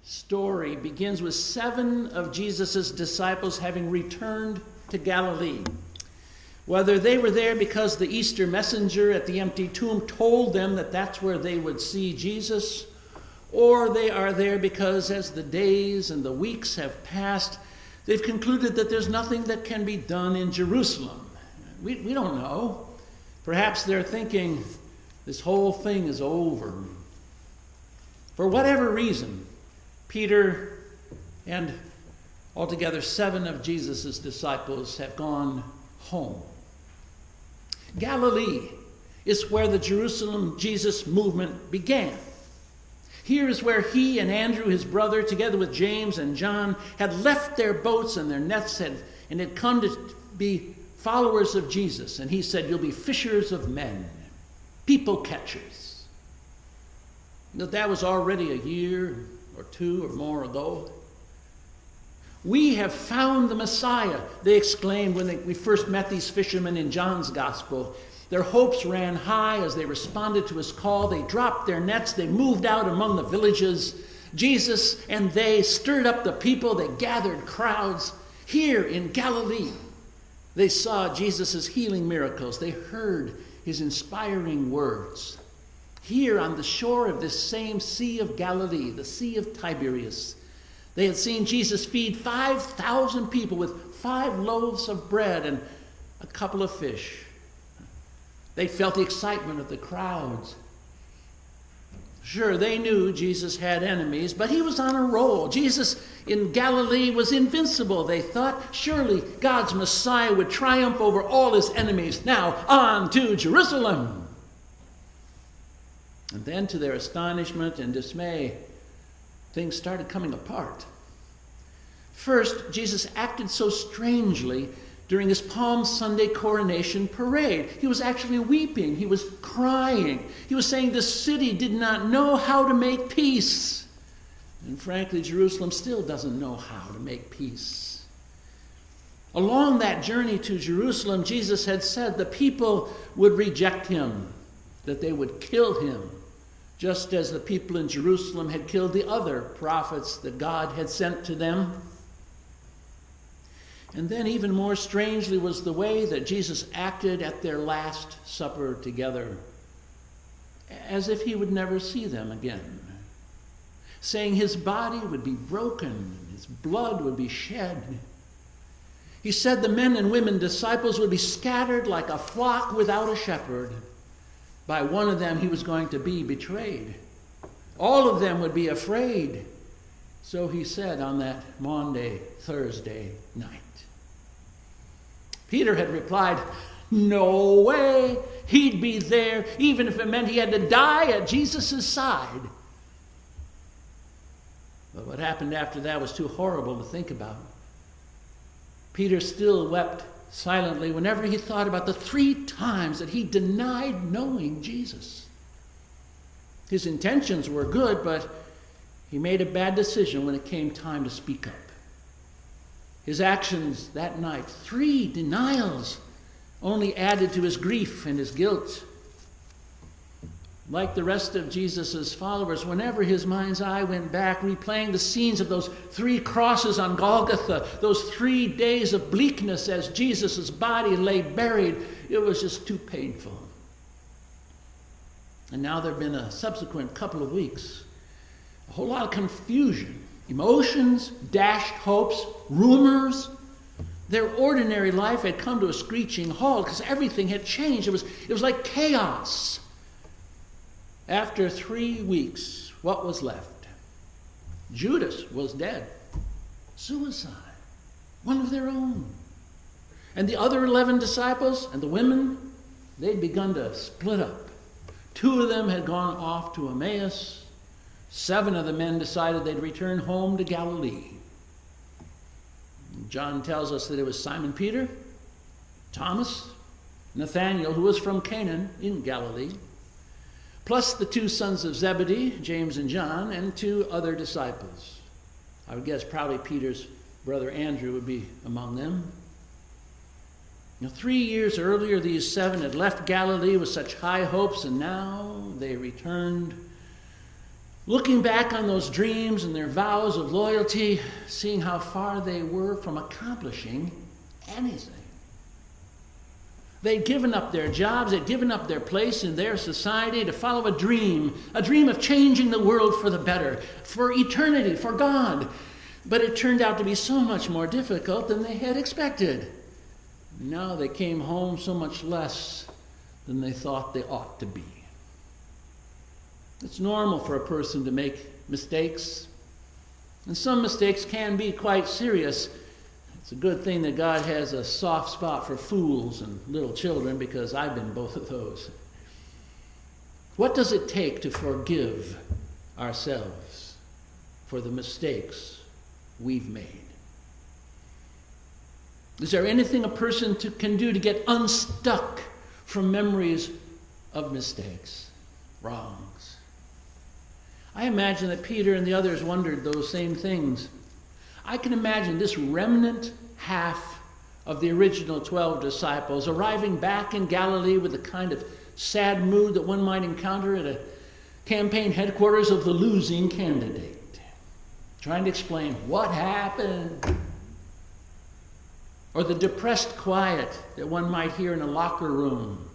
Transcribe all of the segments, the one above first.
story begins with 7 of Jesus' disciples having returned to Galilee. Whether they were there because the Easter messenger at the empty tomb told them that that's where they would see Jesus, or they are there because as the days and the weeks have passed, they've concluded that there's nothing that can be done in Jerusalem. We don't know. Perhaps they're thinking this whole thing is over. For whatever reason, Peter and altogether 7 of Jesus' disciples have gone home. Galilee is where the Jerusalem Jesus movement began. Here is where he and Andrew, his brother, together with James and John, had left their boats and their nets and had come to be followers of Jesus. And he said, "You'll be fishers of men, people catchers." You know, that was already a year or 2 or more ago. "We have found the Messiah," they exclaimed when we first met these fishermen in John's gospel. Their hopes ran high as they responded to his call. They dropped their nets. They moved out among the villages. Jesus and they stirred up the people. They gathered crowds. Here in Galilee, they saw Jesus' healing miracles. They heard his inspiring words. Here on the shore of this same Sea of Galilee, the Sea of Tiberias, they had seen Jesus feed 5,000 people with 5 loaves of bread and a couple of fish. They felt the excitement of the crowds. Sure, they knew Jesus had enemies, but he was on a roll. Jesus in Galilee was invincible. They thought surely God's Messiah would triumph over all his enemies. Now, on to Jerusalem. And then, to their astonishment and dismay, things started coming apart. First, Jesus acted so strangely during his Palm Sunday coronation parade. He was actually weeping. He was crying. He was saying the city did not know how to make peace. And frankly, Jerusalem still doesn't know how to make peace. Along that journey to Jerusalem, Jesus had said the people would reject him, that they would kill him, just as the people in Jerusalem had killed the other prophets that God had sent to them. And then even more strangely was the way that Jesus acted at their Last Supper together, as if he would never see them again, saying his body would be broken, his blood would be shed. He said the men and women disciples would be scattered like a flock without a shepherd. By one of them he was going to be betrayed. All of them would be afraid. So he said on that Maundy, Thursday night. Peter had replied, "No way. He'd be there, even if it meant he had to die at Jesus' side." But what happened after that was too horrible to think about. Peter still wept silently whenever he thought about the 3 times that he denied knowing Jesus. His intentions were good, but he made a bad decision when it came time to speak up. His actions that night, 3 denials, only added to his grief and his guilt. Like the rest of Jesus' followers, whenever his mind's eye went back, replaying the scenes of those 3 crosses on Golgotha, those 3 days of bleakness as Jesus' body lay buried, it was just too painful. And now there have been a subsequent couple of weeks, a whole lot of confusion. Emotions, dashed hopes, rumors. Their ordinary life had come to a screeching halt because everything had changed. It was like chaos. After 3 weeks, what was left? Judas was dead. Suicide. One of their own. And the other 11 disciples and the women, they'd begun to split up. 2 of them had gone off to Emmaus. 7 of the men decided they'd return home to Galilee. John tells us that it was Simon Peter, Thomas, Nathanael, who was from Canaan in Galilee, plus the 2 sons of Zebedee, James and John, and 2 other disciples. I would guess probably Peter's brother Andrew would be among them. Now, 3 years earlier, these 7 had left Galilee with such high hopes, and now they returned looking back on those dreams and their vows of loyalty, seeing how far they were from accomplishing anything. They'd given up their jobs, they'd given up their place in their society to follow a dream of changing the world for the better, for eternity, for God. But it turned out to be so much more difficult than they had expected. Now they came home so much less than they thought they ought to be. It's normal for a person to make mistakes, and some mistakes can be quite serious. It's a good thing that God has a soft spot for fools and little children, because I've been both of those. What does it take to forgive ourselves for the mistakes we've made? Is there anything a person can do to get unstuck from memories of mistakes, wrongs? I imagine that Peter and the others wondered those same things. I can imagine this remnant half of the original 12 disciples arriving back in Galilee with the kind of sad mood that one might encounter at a campaign headquarters of the losing candidate, trying to explain what happened. Or the depressed quiet that one might hear in a locker room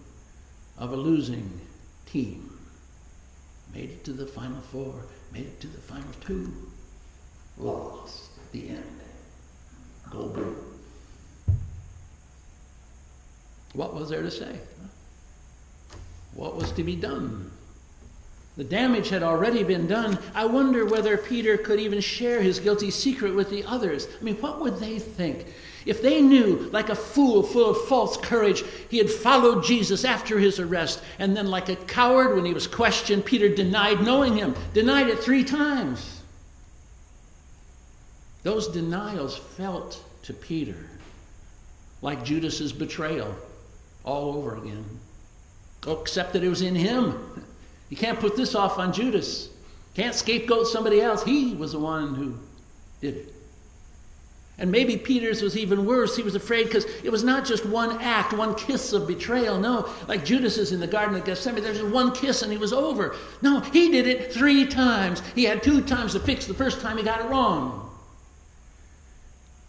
of a losing team. Made it to the Final Four, made it to the Final Two, lost at the end. Go blue. What was there to say? What was to be done? The damage had already been done. I wonder whether Peter could even share his guilty secret with the others. I mean, what would they think? If they knew, like a fool full of false courage, he had followed Jesus after his arrest, and then like a coward when he was questioned, Peter denied knowing him, denied it 3 times. Those denials felt to Peter like Judas's betrayal all over again. Oh, except that it was in him. You can't put this off on Judas. Can't scapegoat somebody else. He was the one who did it. And maybe Peter's was even worse. He was afraid because it was not just one act, one kiss of betrayal. No, like Judas's in the Garden of Gethsemane, there's just one kiss and he was over. No, he did it 3 times. He had 2 times to fix the first time he got it wrong.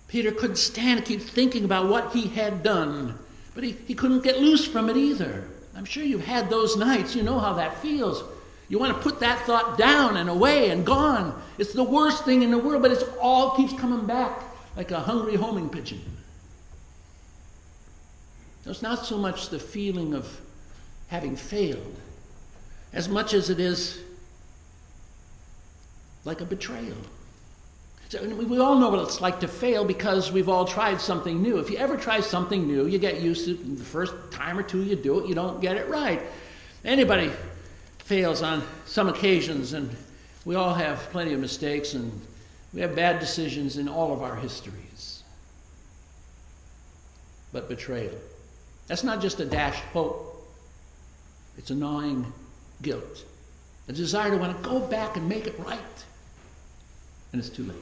Peter couldn't stand to keep thinking about what he had done, but he couldn't get loose from it either. I'm sure you've had those nights. You know how that feels. You want to put that thought down and away and gone. It's the worst thing in the world, but it all keeps coming back like a hungry homing pigeon. It's not so much the feeling of having failed as much as it is like a betrayal. So we all know what it's like to fail because we've all tried something new. If you ever try something new, you get used to it. The first time or two you do it, you don't get it right. Anybody fails on some occasions, and we all have plenty of mistakes, and we have bad decisions in all of our histories. But betrayal, that's not just a dashed hope. It's a gnawing guilt, a desire to want to go back and make it right. And it's too late.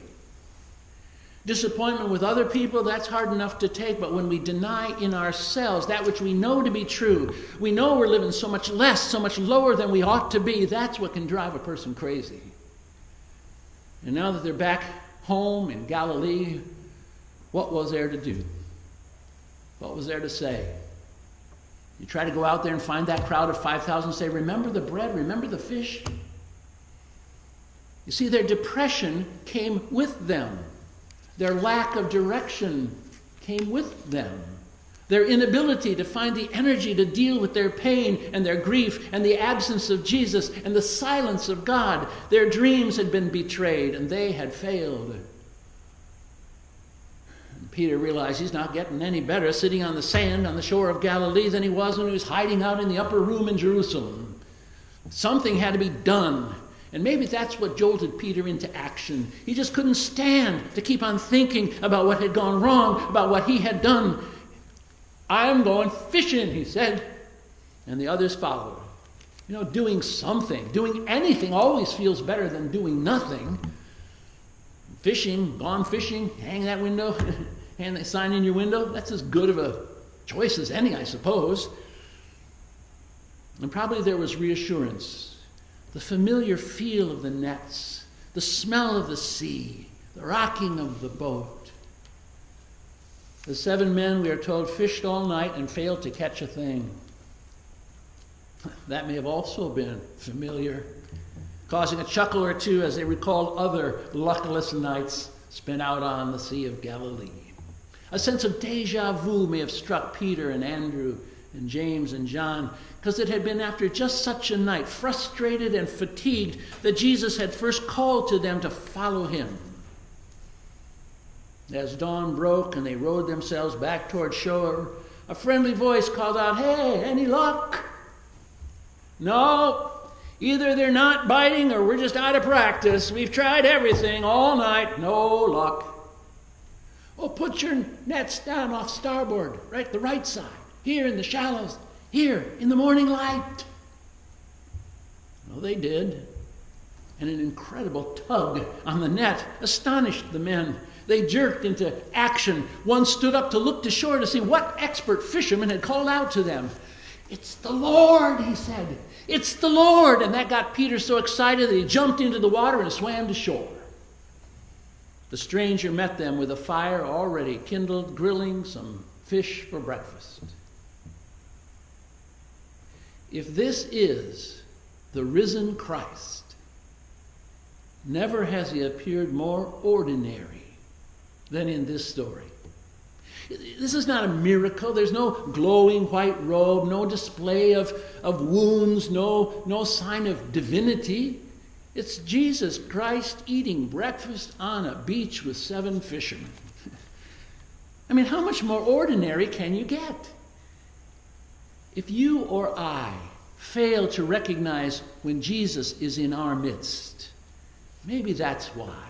Disappointment with other people, that's hard enough to take, but when we deny in ourselves that which we know to be true, we know we're living so much less, so much lower than we ought to be, that's what can drive a person crazy. And now that they're back home in Galilee, what was there to do? What was there to say? You try to go out there and find that crowd of 5,000 and say, remember the bread, remember the fish? You see, their depression came with them. Their lack of direction came with them. Their inability to find the energy to deal with their pain and their grief and the absence of Jesus and the silence of God. Their dreams had been betrayed and they had failed. And Peter realized he's not getting any better sitting on the sand on the shore of Galilee than he was when he was hiding out in the upper room in Jerusalem. Something had to be done. And maybe that's what jolted Peter into action. He just couldn't stand to keep on thinking about what had gone wrong, about what he had done. I'm going fishing, he said. And the others followed. You know, doing something, doing anything always feels better than doing nothing. Fishing, gone fishing, hang that window, hang that sign in your window, that's as good of a choice as any, I suppose. And probably there was reassurance the familiar feel of the nets, the smell of the sea, the rocking of the boat. The 7 men, we are told, fished all night and failed to catch a thing. That may have also been familiar, causing a chuckle or two as they recalled other luckless nights spent out on the Sea of Galilee. A sense of deja vu may have struck Peter and Andrew and James and John, because it had been after just such a night, frustrated and fatigued, that Jesus had first called to them to follow him. As dawn broke and they rowed themselves back toward shore, a friendly voice called out, "Hey, any luck?" "No, either they're not biting or we're just out of practice. We've tried everything all night, no luck." "Oh, put your nets down off starboard, right, the right side, here in the shallows, here in the morning light." Well, they did, and an incredible tug on the net astonished the men. They jerked into action. One stood up to look to shore to see what expert fisherman had called out to them. "It's the Lord," he said. "It's the Lord." And that got Peter so excited that he jumped into the water and swam to shore. The stranger met them with a fire already kindled, grilling some fish for breakfast. If this is the risen Christ, never has he appeared more ordinary than in this story. This is not a miracle. There's no glowing white robe, no display of wounds, no sign of divinity. It's Jesus Christ eating breakfast on a beach with 7 fishermen. I mean, how much more ordinary can you get? If you or I fail to recognize when Jesus is in our midst, maybe that's why